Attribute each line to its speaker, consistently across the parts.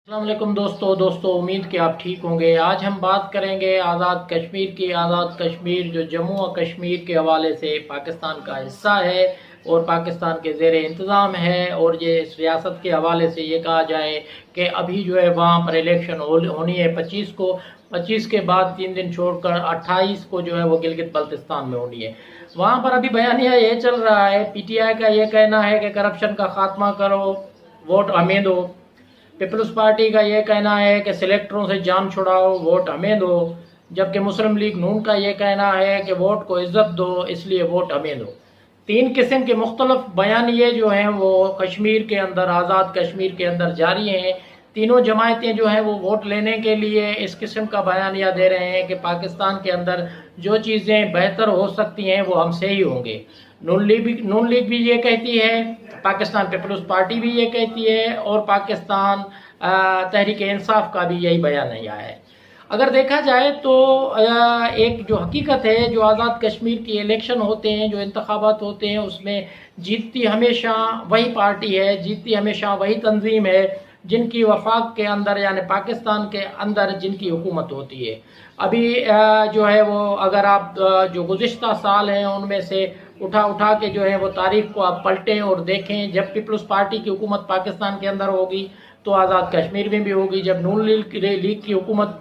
Speaker 1: अस्सलाम वालेकुम दोस्तों उम्मीद कि आप ठीक होंगे। आज हम बात करेंगे आज़ाद कश्मीर की। आज़ाद कश्मीर जो जम्मू और कश्मीर के हवाले से पाकिस्तान का हिस्सा है और पाकिस्तान के ज़ेर इंतज़ाम है, और ये इस रियासत के हवाले से ये कहा जाए कि अभी जो है वहाँ पर इलेक्शन होनी है 25 को। 25 के बाद 3 दिन छोड़कर 28 को जो है वो गिलगित बल्तिस्तान में होनी है। वहाँ पर अभी बयानिया ये चल रहा है, PTI का ये कहना है कि करप्शन का खात्मा करो, वोट हमें दो। पीपल्स पार्टी का ये कहना है कि सिलेक्टरों से जान छुड़ाओ, वोट हमें दो। जबकि मुस्लिम लीग नून का ये कहना है कि वोट को इज्जत दो, इसलिए वोट हमें दो। 3 किस्म के मुख्तलिफ बयानिए जो हैं वो कश्मीर के अंदर, आज़ाद कश्मीर के अंदर जारी हैं। तीनों जमायतें जो हैं वो वोट लेने के लिए इस किस्म का बयानिया दे रहे हैं कि पाकिस्तान के अंदर जो चीज़ें बेहतर हो सकती हैं वो हमसे ही होंगे। नून लीग भी ये कहती है, पाकिस्तान पीपल्स पार्टी भी ये कहती है, और पाकिस्तान तहरीक इंसाफ का भी यही बयानिया है। अगर देखा जाए तो एक जो हकीकत है, जो आज़ाद कश्मीर की इलेक्शन होते हैं, जो इंतखाबात होते हैं, उसमें जीतती हमेशा वही पार्टी है, जीतती हमेशा वही तंजीम है जिनकी वफाक के अंदर यानी पाकिस्तान के अंदर जिनकी हुकूमत होती है। अभी जो है वो अगर आप जो गुज़िश्ता साल हैं उनमें से उठा के जो है वो तारीख को आप पलटें और देखें, जब पीपल्स पार्टी की हुकूमत पाकिस्तान के अंदर होगी तो आज़ाद कश्मीर में भी होगी, जब नून लीग की हुकूमत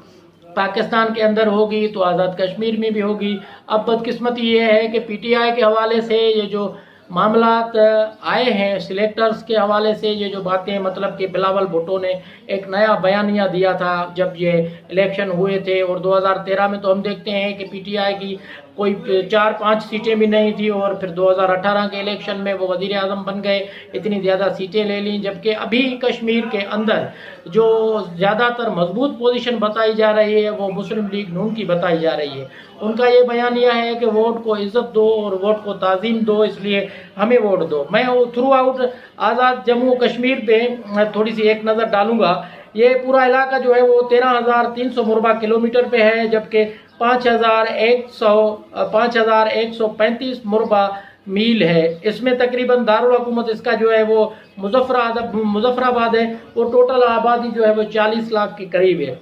Speaker 1: पाकिस्तान के अंदर होगी तो आज़ाद कश्मीर में भी होगी। अब बदकिस्मती ये है कि PTI के हवाले से ये जो मामलात आए हैं, सिलेक्टर्स के हवाले से ये जो बातें, मतलब कि बिलावल भुट्टो ने एक नया बयानिया दिया था जब ये इलेक्शन हुए थे, और 2013 में तो हम देखते हैं कि PTI की कोई 4-5 सीटें भी नहीं थी, और फिर 2018 के इलेक्शन में वो वज़ीर आज़म बन गए, इतनी ज़्यादा सीटें ले लीं। जबकि अभी कश्मीर के अंदर जो ज़्यादातर मजबूत पोजीशन बताई जा रही है वो मुस्लिम लीग नून की बताई जा रही है। उनका ये बयानिया है कि वोट को इज़्ज़त दो और वोट को ताज़ीम दो, इसलिए हमें वोट दो। मैं थ्रू आउट आज़ाद जम्मू कश्मीर पे थोड़ी सी एक नज़र डालूंगा। ये पूरा इलाका जो है वो 13,300 मुरबा किलोमीटर पे है, जबकि 5,135 मुरबा मील है। इसमें तकरीबन दारुल हुकूमत इसका जो है वो मुजफ्फराबाद है, और टोटल आबादी जो है वो 40 लाख के करीब है।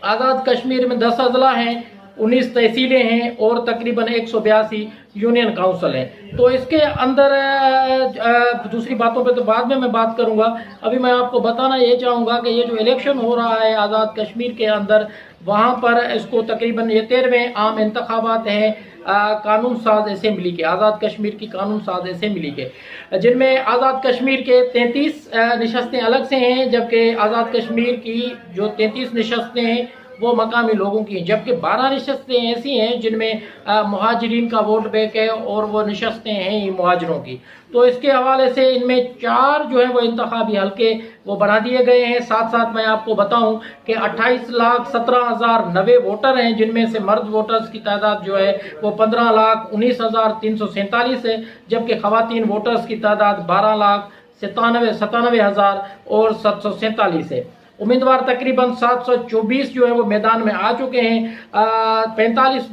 Speaker 1: आज़ाद कश्मीर में 10 अजला हैं, 19 तहसीलें हैं, और तकरीबन 182 यूनियन काउंसिल हैं। तो इसके अंदर दूसरी बातों पे तो बाद में मैं बात करूंगा। अभी मैं आपको बताना ये चाहूँगा कि ये जो इलेक्शन हो रहा है आज़ाद कश्मीर के अंदर, वहाँ पर इसको तकरीबन ये 13वें आम इंतखाबात हैं कानून साज असेंबली के, आज़ाद कश्मीर की कानून साज असेंबली के, जिनमें आज़ाद कश्मीर के 33 नशस्तें अलग से हैं, जबकि आज़ाद कश्मीर की जो 33 नशस्तें हैं वो मकामी लोगों की हैं। जबकि 12 नशस्तें ऐसी हैं जिनमें मुहाजिरीन का वोट बैंक है, और वो नशस्तें हैं ही मुहाजिरों की। तो इसके हवाले से इनमें 4 जो है वो इंतखाबी हल्के वो बढ़ा दिए गए हैं। साथ साथ मैं आपको बताऊं कि 28,17,090 वोटर हैं, जिनमें से मर्द वोटर्स की तादाद जो है वो 15,19,347 है, जबकि खवातीन वोटर्स की तादाद 12,97,747 है। उम्मीदवार तकरीबन 724 जो है वो मैदान में आ चुके हैं। 45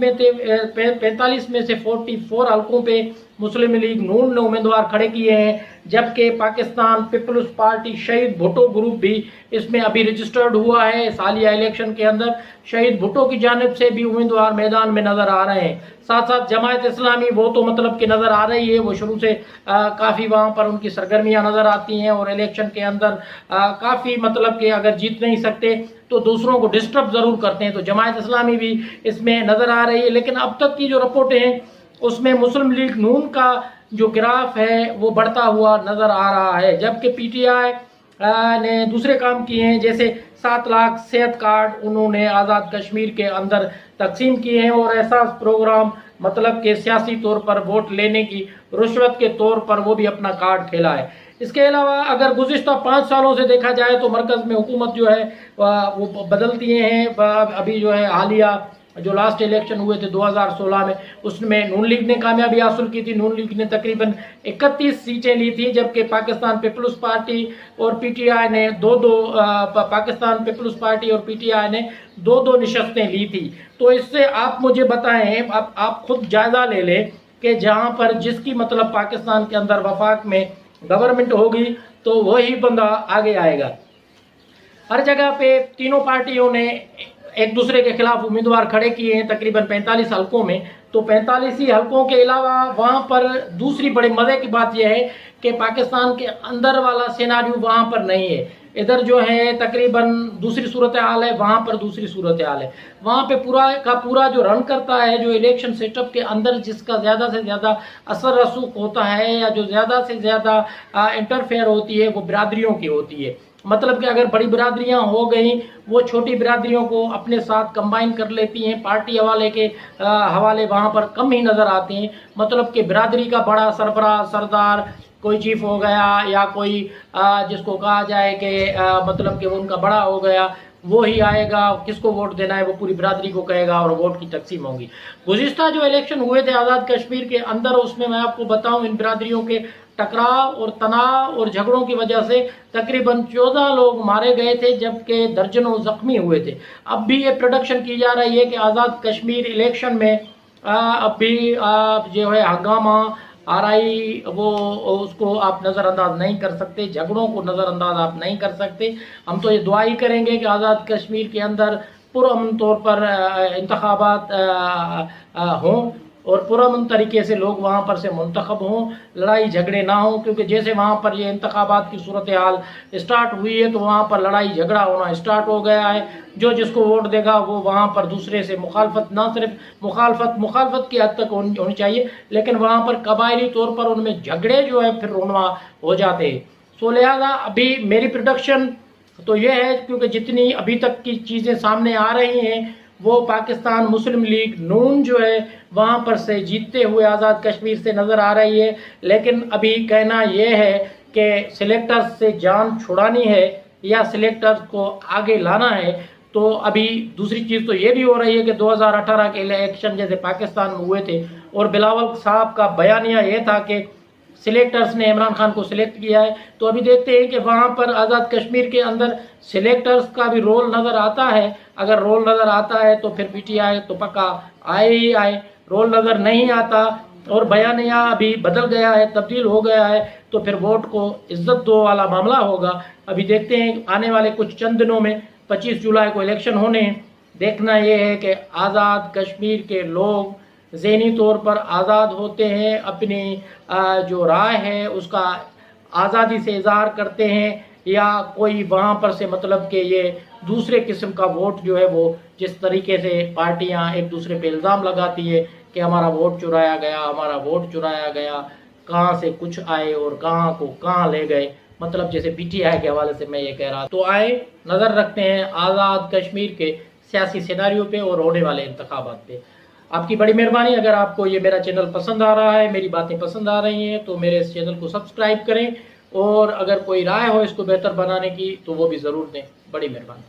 Speaker 1: में से 44 हल्कों पे मुस्लिम लीग नून ने उम्मीदवार खड़े किए हैं, जबकि पाकिस्तान पीपल्स पार्टी शहीद भुट्टो ग्रुप भी इसमें अभी रजिस्टर्ड हुआ है। इस हालिया इलेक्शन के अंदर शहीद भुट्टो की जानिब से भी उम्मीदवार मैदान में नजर आ रहे हैं। साथ साथ जमायत इस्लामी वो तो मतलब कि नजर आ रही है, वो शुरू से काफ़ी वहाँ पर उनकी सरगर्मियाँ नजर आती हैं, और इलेक्शन के अंदर काफ़ी मतलब कि अगर जीत नहीं सकते तो दूसरों को डिस्टर्ब ज़रूर करते हैं। तो जमायत इस्लामी भी इसमें नज़र आ रही है, लेकिन अब तक की जो रिपोर्टें हैं उसमें मुस्लिम लीग नून का जो ग्राफ है वो बढ़ता हुआ नज़र आ रहा है। जबकि PTI ने दूसरे काम किए हैं, जैसे 7 लाख सेहत कार्ड उन्होंने आज़ाद कश्मीर के अंदर तकसीम किए हैं, और ऐसा प्रोग्राम मतलब कि सियासी तौर पर वोट लेने की रुश्वत के तौर पर वो भी अपना कार्ड खेला है। इसके अलावा अगर गुज़िश्ता 5 सालों से देखा जाए तो मरकज़ में हुकूमत जो है वो बदलती हैं। अभी जो है हालिया जो लास्ट इलेक्शन हुए थे 2016 में, उसमें नून लीग ने कामयाबी हासिल की थी। नून लीग ने तकरीबन 31 सीटें ली थी, जबकि पाकिस्तान पीपल्स पार्टी और PTI ने पाकिस्तान पीपल्स पार्टी और PTI ने 2-2 नशस्तें ली थी। तो इससे आप मुझे बताएं, आप खुद जायजा ले लें कि जहां पर जिसकी मतलब पाकिस्तान के अंदर वफाक में गवर्नमेंट होगी तो वही बंदा आगे आएगा। हर जगह पे तीनों पार्टियों ने एक दूसरे के खिलाफ उम्मीदवार खड़े किए हैं तकरीबन 45 हलकों में। तो 45 ही हलकों के अलावा वहाँ पर दूसरी बड़े मज़े की बात यह है कि पाकिस्तान के अंदर वाला सिनारियो वहाँ पर नहीं है। इधर जो है तकरीबन दूसरी सूरत हाल है, वहाँ पर दूसरी सूरत हाल है। वहाँ पे पूरा का पूरा जो रन करता है, जो इलेक्शन सेटअप के अंदर जिसका ज़्यादा से ज़्यादा असर रसूख होता है या जो ज़्यादा से ज़्यादा इंटरफेयर होती है, वो बिरादरियों की होती है। मतलब कि अगर बड़ी बिरादरियां हो गई, वो छोटी बिरादरियों को अपने साथ कंबाइन कर लेती हैं। पार्टी हवाले के हवाले वहाँ पर कम ही नज़र आते हैं। मतलब कि बिरादरी का बड़ा सरबराह सरदार कोई चीफ हो गया या कोई जिसको कहा जाए कि मतलब कि वो उनका बड़ा हो गया, वो ही आएगा, किसको वोट देना है वो पूरी बिरादरी को कहेगा और वोट की तकसीम होगी। गुज़िश्ता जो इलेक्शन हुए थे आज़ाद कश्मीर के अंदर, उसमें मैं आपको बताऊं इन बिरादरियों के टकराव और तनाव और झगड़ों की वजह से तकरीबन 14 लोग मारे गए थे, जबकि दर्जनों जख्मी हुए थे। अब भी ये प्रोडक्शन की जा रही है कि आज़ाद कश्मीर इलेक्शन में अब भी जो है हंगामा आरआई वो उसको आप नज़रअंदाज नहीं कर सकते, झगड़ों को नज़रअंदाज आप नहीं कर सकते। हम तो ये दुआ ही करेंगे कि आज़ाद कश्मीर के अंदर पुरअमन तौर पर इंतखाबात हों और पुरअमन तरीके से लोग वहाँ पर से मुंतखब हों, लड़ाई झगड़े ना हों। क्योंकि जैसे वहाँ पर ये इंतखाबात की सूरत हाल स्टार्ट हुई है तो वहाँ पर लड़ाई झगड़ा होना स्टार्ट हो गया है। जो जिसको वोट देगा वो वहाँ पर दूसरे से मुखालफत, ना सिर्फ मुखालफत की हद तक होनी चाहिए, लेकिन वहाँ पर कबायली तौर पर उनमें झगड़े जो है फिर रोनवा हो जाते हैं। सो लिहाजा अभी मेरी प्रोडक्शन तो ये है, क्योंकि जितनी अभी तक की चीज़ें सामने आ रही हैं वो पाकिस्तान मुस्लिम लीग नून जो है वहाँ पर से जीतते हुए आज़ाद कश्मीर से नज़र आ रही है। लेकिन अभी कहना यह है कि सिलेक्टर्स से जान छुड़ानी है या सिलेक्टर्स को आगे लाना है। तो अभी दूसरी चीज़ तो ये भी हो रही है कि 2018 के इलेक्शन जैसे पाकिस्तान में हुए थे और बिलावल साहब का बयानिया ये था कि सिलेक्टर्स ने इमरान खान को सिलेक्ट किया है। तो अभी देखते हैं कि वहाँ पर आज़ाद कश्मीर के अंदर सिलेक्टर्स का भी रोल नज़र आता है। अगर रोल नज़र आता है तो फिर पीटीआई तो पक्का आए ही आए, रोल नज़र नहीं आता और बयानिया अभी बदल गया है, तब्दील हो गया है, तो फिर वोट को इज्जत दो वाला मामला होगा। अभी देखते हैं आने वाले कुछ चंद दिनों में 25 जुलाई को इलेक्शन होने हैं। देखना यह है कि आज़ाद कश्मीर के लोग ज़हनी तौर पर आज़ाद होते हैं, अपनी जो राय है उसका आज़ादी से इज़हार करते हैं, या कोई वहाँ पर से मतलब कि ये दूसरे किस्म का वोट जो है वो जिस तरीके से पार्टियाँ एक दूसरे पे इल्ज़ाम लगाती है कि हमारा वोट चुराया गया, हमारा वोट चुराया गया, कहाँ से कुछ आए और कहाँ को कहाँ ले गए, मतलब जैसे पीटीआई के हवाले से मैं ये कह रहा। तो आए नज़र रखते हैं आज़ाद कश्मीर के सियासी सिनारियों पे और होने वाले इंतखाबात पे। आपकी बड़ी मेहरबानी। अगर आपको ये मेरा चैनल पसंद आ रहा है, मेरी बातें पसंद आ रही हैं, तो मेरे इस चैनल को सब्सक्राइब करें और अगर कोई राय हो इसको बेहतर बनाने की तो वो भी ज़रूर दें। बड़ी मेहरबानी।